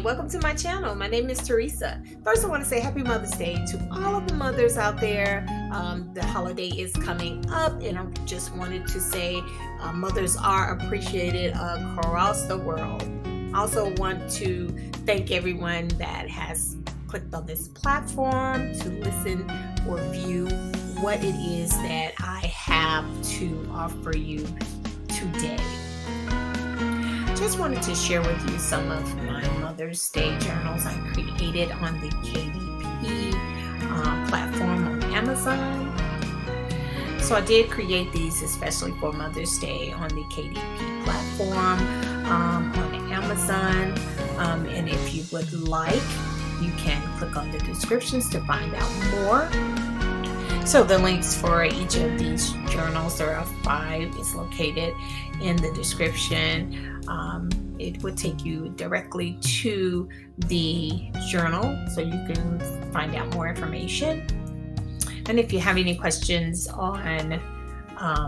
welcome to my channel. My name is Teresa. First, I want to say happy Mother's Day to all of the mothers out there. The holiday is coming up, and I just wanted to say mothers are appreciated across the world. I also want to thank everyone that has clicked on this platform to listen or view what it is that I have to offer you today. Just wanted to share with you some of my Mother's Day journals I created on the KDP platform on Amazon. So I did create these especially for Mother's Day on the KDP platform on Amazon. And if you would like, you can click on the descriptions to find out more. So the links for each of these journals, there are 5, is located in the description. It would take you directly to the journal so you can find out more information. And if you have any questions on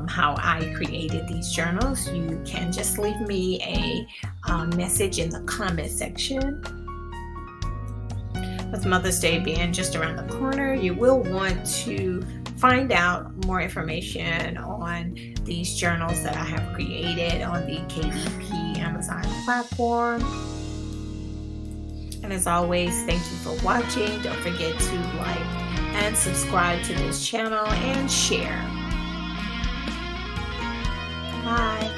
how I created these journals, you can just leave me a message in the comment section. With Mother's Day being just around the corner, you will want to find out more information on these journals that I have created on the KDP Amazon platform. And as always, thank you for watching. Don't forget to like and subscribe to this channel and share. Bye.